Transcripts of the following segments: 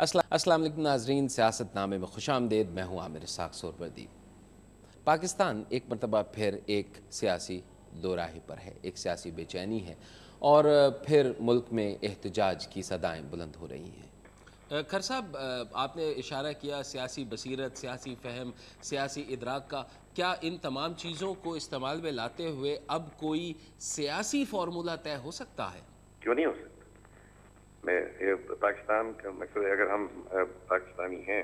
السلام علیکم ناظرین، سیاست نامے میں خوش آمدید۔ میں ہوں عامر اسحاق سہروردی۔ پاکستان ایک مرتبہ پھر ایک سیاسی دوراہی پر ہے، ایک سیاسی بے چینی ہے اور پھر ملک میں احتجاج کی صدائیں بلند ہو رہی ہیں۔ کھر صاحب، آپ نے اشارہ کیا سیاسی بصیرت، سیاسی فہم، سیاسی ادراک کا، کیا ان تمام چیزوں کو استعمال میں لاتے ہوئے اب کوئی سیاسی فارمولہ طے ہو سکتا ہے؟ کیوں نہیں ہو سکتا؟ پاکستان کا مقصد ہے، اگر ہم پاکستانی ہیں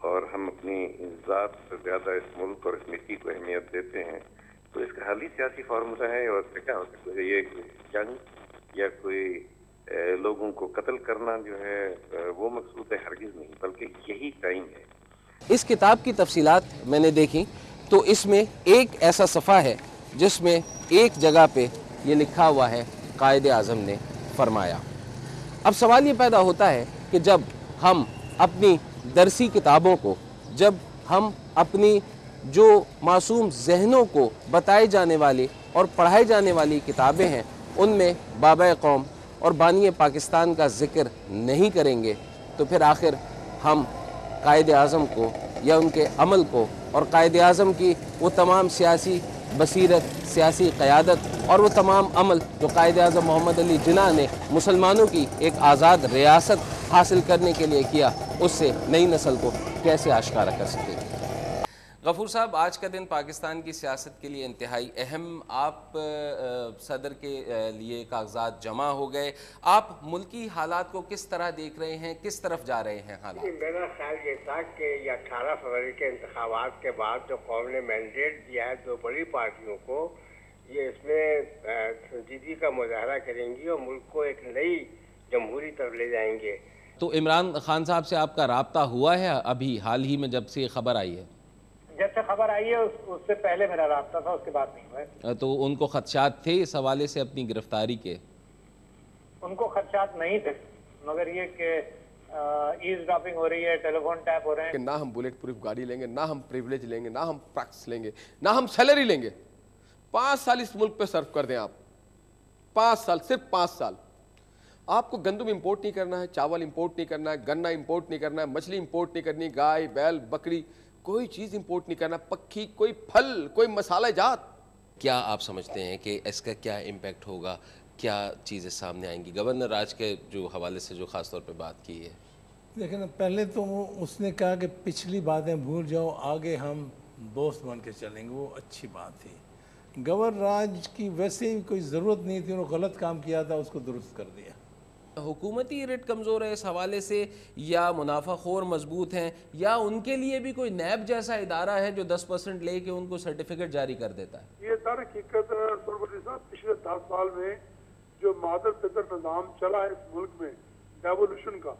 اور ہم اپنی ذات سے زیادہ اس ملک اور اس مٹی کو اہمیت دیتے ہیں تو اس کا حل ہی سیاسی فارمولہ ہے۔ اور کیا ہو سکتا ہے؟ یہ جنگ یا کوئی لوگوں کو قتل کرنا جو ہے وہ مقصود ہے؟ ہرگز نہیں، بلکہ یہی ٹائم ہے۔ اس کتاب کی تفصیلات میں نے دیکھی تو اس میں ایک ایسا صفحہ ہے جس میں ایک جگہ پہ یہ لکھا ہوا ہے قائد اعظم نے فرمایا۔ اب سوال یہ پیدا ہوتا ہے کہ جب ہم اپنی درسی کتابوں کو، جب ہم اپنی جو معصوم ذہنوں کو بتائے جانے والی اور پڑھائے جانے والی کتابیں ہیں ان میں بابا قوم اور بانی پاکستان کا ذکر نہیں کریں گے تو پھر آخر ہم قائد اعظم کو یا ان کے عمل کو اور قائد اعظم کی وہ تمام سیاسی بصیرت، سیاسی قیادت اور وہ تمام عمل جو قائد اعظم محمد علی جناح نے مسلمانوں کی ایک آزاد ریاست حاصل کرنے کے لیے کیا، اس سے نئی نسل کو کیسے آشکارا کر سکے؟ غفور صاحب، آج کا دن پاکستان کی سیاست کے لیے انتہائی اہم، آپ صدر کے لیے کاغذات جمع ہو گئے، آپ ملکی حالات کو کس طرح دیکھ رہے ہیں، کس طرف جا رہے ہیں حالات؟ میرا خیال یہ تھا کہ یہ 18 فروری کے انتخابات کے بعد جو قوم نے مینڈیٹ دیا ہے دو بڑی پارٹیوں کو، یہ اس میں سنجیدگی کا مظاہرہ کریں گی اور ملک کو ایک نئی جمہوری طرف لے جائیں گے۔ تو عمران خان صاحب سے آپ کا رابطہ ہوا ہے ابھی حال ہی میں جب سے یہ خبر آئی ہے؟ جب سے خبر آئی ہے اس سے پہلے میرا رابطہ تھا، اس کے بعد نہیں ہوا ہے۔ تو ان کو خدشات تھے اس حوالے سے اپنی گرفتاری کے؟ ان کو خدشات نہیں تھے، مگر یہ کہ ایز ڈراپنگ ہو رہی ہے، ٹیلی فون ٹیپ ہو رہے ہیں کہ نہ ہم بلیٹ پروف گاڑی لیں گے، نہ ہم پریولیج لیں گے، نہ ہم پریکٹس لیں گے، نہ ہم سیلری لیں گے۔ 5 سال اس ملک پہ سرف کر دیں آپ، 5 سال، صرف 5 سال۔ آپ کو گندم امپورٹ نہیں کرنا ہے، چاول امپورٹ نہیں کرنا ہے، گنا امپورٹ نہیں کرنا ہے، مچھلی امپورٹ نہیں کرنی، گائے بیل بکری کوئی چیز امپورٹ نہیں کرنا، پکھی کوئی پھل کوئی مسالہ جات۔ کیا آپ سمجھتے ہیں کہ اس کا کیا امپیکٹ ہوگا، کیا چیزیں سامنے آئیں گی؟ گورنر راج کے جو حوالے سے جو خاص طور پہ بات کی ہے، لیکن پہلے تو اس نے کہا کہ پچھلی باتیں بھول جاؤ، آگے ہم دوست بن کے چلیں گے، وہ اچھی بات تھی۔ گورنر راج کی ویسے ہی کوئی ضرورت نہیں تھی، انہوں نے غلط کام کیا تھا، اس کو درست کر دیا۔ حکومتی ریٹ کمزور ہے اس حوالے سے، یا منافع خور مضبوط ہیں، یا ان کے لیے بھی کوئی نیب جیسا ادارہ ہے جو 10% لے کے ان کو سرٹیفکیٹ جاری کر دیتا ہے؟ یہ در حقیقت سربراہ صاحب پچھلے 10 سال میں جو مادر پدر نظام چلا ہے اس ملک میں ڈیولوشن کا،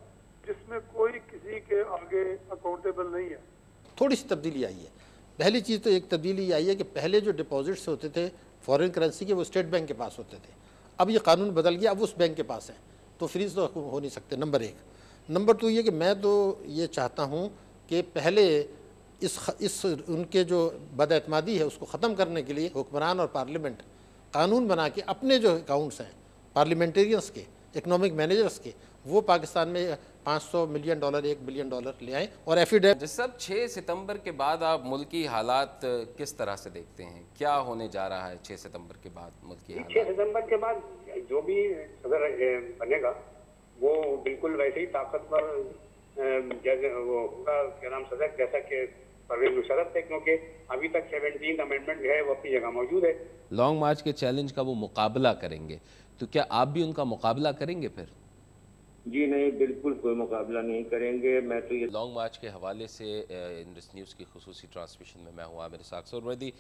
جس میں کوئی کسی کے آگے اکاؤنٹیبل نہیں ہے۔ تھوڑی سی تبدیلی آئی ہے۔ پہلی چیز تو ایک تبدیلی آئی ہے کہ پہلے جو ڈپازٹس ہوتے تھے فارن کرنسی کے وہ اسٹیٹ بینک کے پاس ہوتے تھے، اب یہ قانون بدل گیا، اب اس بینک کے پاس ہیں تو فریز تو ہو نہیں سکتے، نمبر 1۔ نمبر 2 یہ کہ میں تو یہ چاہتا ہوں کہ پہلے اس ان کے جو بد اعتمادی ہے اس کو ختم کرنے کے لیے حکمران اور پارلیمنٹ قانون بنا کے اپنے جو اکاؤنٹس ہیں پارلیمنٹیرینس کے، اکنامک مینیجرز کے، وہ پاکستان میں $500 ملین $1 بلین لے آئیں اور ایفیڈیوٹ۔ جس سب 6 ستمبر کے بعد آپ ملکی حالات کس طرح سے دیکھتے ہیں؟ کیا ہونے جا رہا ہے 6 ستمبر کے بعد ملکی 6 حالات؟ ستمبر کے بعد جو بھی صدر بنے گا وہ بالکل ویسے ہی طاقتور جیسے وہ ہوگا کیا نام صدر جیسا کہ پرویز مشرف تھے، کیونکہ ابھی تک 17 امینڈمنٹ جو ہے وہ اپنی جگہ موجود ہے۔ لانگ مارچ کے چیلنج کا وہ مقابلہ کریں گے تو کیا آپ بھی ان کا مقابلہ کریں گے پھر؟ جی نہیں، بالکل کوئی مقابلہ نہیں کریں گے۔ میں تو یہ لانگ مارچ کے حوالے سے انڈس نیوز کی خصوصی ٹرانسمیشن میں ہوں عامر اسحاق سہروردی۔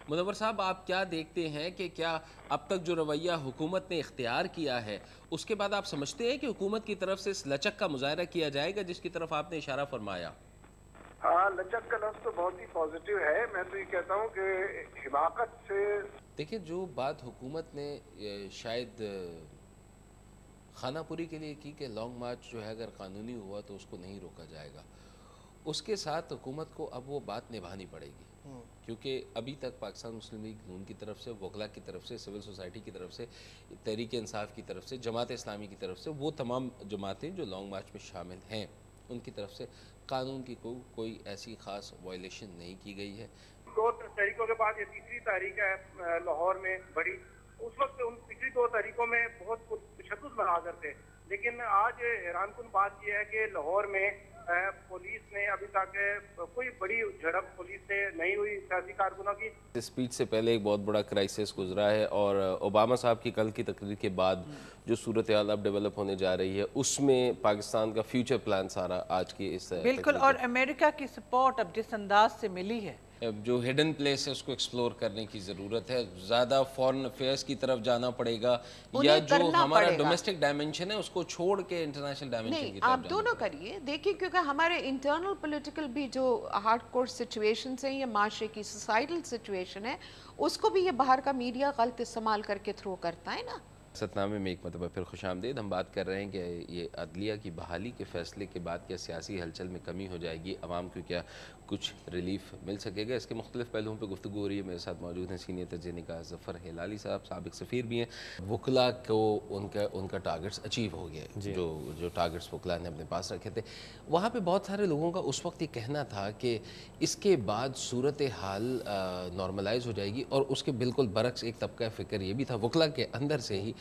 منور صاحب، آپ کیا دیکھتے ہیں کہ کیا اب تک جو رویہ حکومت نے اختیار کیا ہے اس کے بعد آپ سمجھتے ہیں کہ حکومت کی طرف سے اس لچک کا مظاہرہ کیا جائے گا جس کی طرف آپ نے اشارہ فرمایا؟ ہاں، لچک کا لفظ تو بہت ہی پازیٹیو ہے۔ میں تو یہ کہتا ہوں کہ حماقت سے دیکھیں، جو بات حکومت نے شاید خانہ پوری کے لیے کی کہ لانگ مارچ جو ہے اگر قانونی ہوا تو اس کو نہیں روکا جائے گا، اس کے ساتھ حکومت کو اب وہ بات نبھانی پڑے گی، کیونکہ ابھی تک پاکستان مسلم لیگ نون کی طرف سے، وکلا کی طرف سے، سول سوسائٹی کی طرف سے، تحریک انصاف کی طرف سے، جماعت اسلامی کی طرف سے، وہ تمام جماعتیں جو لانگ مارچ میں شامل ہیں ان کی طرف سے قانون کی کوئی ایسی خاص وائلیشن نہیں کی گئی ہے۔ 2 تحریکوں کے بعد یہ تیسری تحریک ہے لاہور میں بڑی۔ اس وقت ان پچھلی 2 تحریکوں میں بہت تشدد مناظر تھے، لیکن آج حیران کن بات یہ ہے کہ لاہور میں پولیس نے ابھی تک کوئی بڑی جھڑپ پولیس سے نہیں ہوئی سیاسی کارکنوں کی۔ اسپیچ سے پہلے ایک بہت بڑا کرائسس گزرا ہے، اور اوباما صاحب کی کل کی تقریر کے بعد جو صورتحال اب ڈیولپ ہونے جا رہی ہے اس میں پاکستان کا فیوچر پلان سارا آج کی اس بالکل، اور امریکہ کی سپورٹ اب جس انداز سے ملی ہے، جو ہڈن پلیس ہے اس کو ایکسپلور کرنے کی ضرورت ہے۔ زیادہ فورن افیئرس کی طرف جانا پڑے گا، یا جو ہمارا ڈومیسٹک ڈائمنشن ہے اس کو چھوڑ کے انٹرنیشنل ڈائمنشن کی طرف آپ دونوں کریے۔ دیکھیں کیونکہ ہمارے انٹرنل پولیٹیکل بھی جو ہارڈ کور سچویشنز ہیں یا معاشرے کی سوسائٹل سچویشن ہے، اس کو بھی یہ باہر کا میڈیا غلط استعمال کر کے تھرو کرتا ہے نا۔ سیاست نامے میں ایک مرتبہ پھر خوش آمدید۔ ہم بات کر رہے ہیں کہ یہ عدلیہ کی بحالی کے فیصلے کے بعد کیا سیاسی ہلچل میں کمی ہو جائے گی، عوام کو کیا کچھ ریلیف مل سکے گا؟ اس کے مختلف پہلوؤں پہ گفتگو ہو رہی ہے۔ میرے ساتھ موجود ہیں سینئر تجزیہ نگار ظفر ہلالی صاحب، سابق سفیر بھی ہیں۔ وکلاء کو ان کا ٹارگٹس اچیو ہو گیا، جو ٹارگٹس وکلاء نے اپنے پاس رکھے تھے، وہاں پہ بہت سارے لوگوں کا اس وقت یہ کہنا تھا کہ اس کے بعد صورتحال نارملائز ہو جائے گی، اور اس کے بالکل برعکس ایک طبقہ فکر یہ بھی تھا وکلاء کے اندر سے ہی۔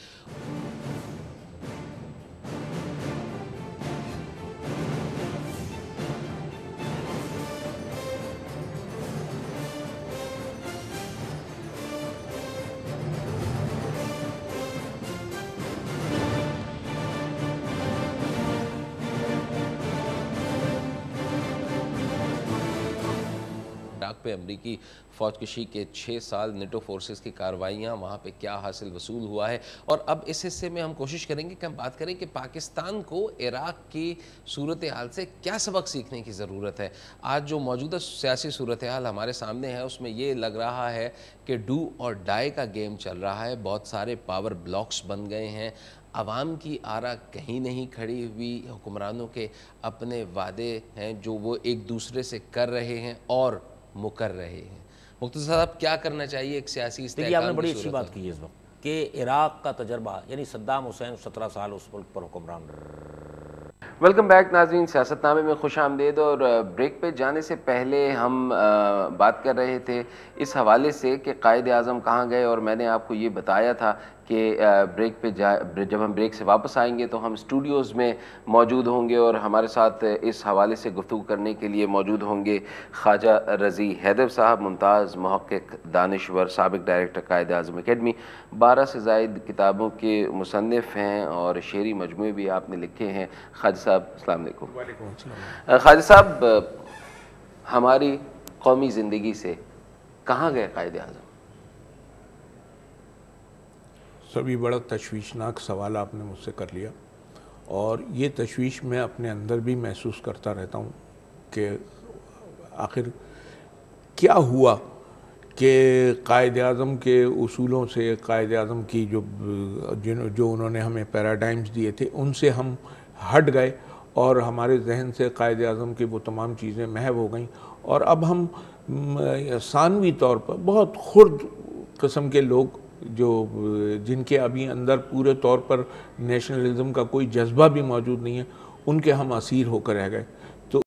عراق پہ امریکی فوج کشی کے 6 سال نیٹو فورسز کی کارروائیاں، وہاں پہ کیا حاصل وصول ہوا ہے، اور اب اس حصے میں ہم کوشش کریں گے کہ ہم بات کریں کہ پاکستان کو عراق کی صورتحال سے کیا سبق سیکھنے کی ضرورت ہے۔ آج جو موجودہ سیاسی صورتحال ہمارے سامنے ہے اس میں یہ لگ رہا ہے کہ ڈو اور ڈائی کا گیم چل رہا ہے، بہت سارے پاور بلاکس بن گئے ہیں، عوام کی آرا کہیں نہیں کھڑی ہوئی، حکمرانوں کے اپنے وعدے ہیں جو وہ ایک دوسرے سے کر رہے ہیں اور مکر رہے ہیں۔ مختصر صاحب کیا کرنا چاہیے ایک سیاسی استحکام کی صورت؟ دیکھیے، آپ نے بڑی اچھی بات کی ہے اس وقت کہ عراق کا تجربہ، یعنی صدام حسین 17 سال اس ملک پر حکمران رہے۔ ویلکم بیک ناظرین، سیاست نامے میں خوش آمدید۔ اور بریک پہ جانے سے پہلے ہم بات کر رہے تھے اس حوالے سے کہ قائد اعظم کہاں گئے، اور میں نے آپ کو یہ بتایا تھا کہ بریک پہ جب ہم بریک سے واپس آئیں گے تو ہم اسٹوڈیوز میں موجود ہوں گے، اور ہمارے ساتھ اس حوالے سے گفتگو کرنے کے لیے موجود ہوں گے خواجہ رضی حیدر صاحب، ممتاز محقق، دانشور، سابق ڈائریکٹر قائد اعظم اکیڈمی، 12 سے زائد کتابوں کے مصنف ہیں، اور شعری مجموعے بھی آپ نے لکھے ہیں۔ خواجہ صاحب السلام علیکم۔ وعلیکم السلام۔ خواجہ صاحب، ہماری قومی زندگی سے کہاں گئے قائد اعظم؟ سبھی بڑا تشویشناک سوال آپ نے مجھ سے کر لیا، اور یہ تشویش میں اپنے اندر بھی محسوس کرتا رہتا ہوں کہ آخر کیا ہوا کہ قائد اعظم کے اصولوں سے، قائد اعظم کی جو انہوں نے ہمیں پیراڈائمز دیے تھے ان سے ہم ہٹ گئے، اور ہمارے ذہن سے قائد اعظم کی وہ تمام چیزیں محو ہو گئیں، اور اب ہم ثانوی طور پر بہت خرد قسم کے لوگ جن کے ابھی اندر پورے طور پر نیشنلزم کا کوئی جذبہ بھی موجود نہیں ہے، ان کے ہم اسیر ہو کر رہ گئے۔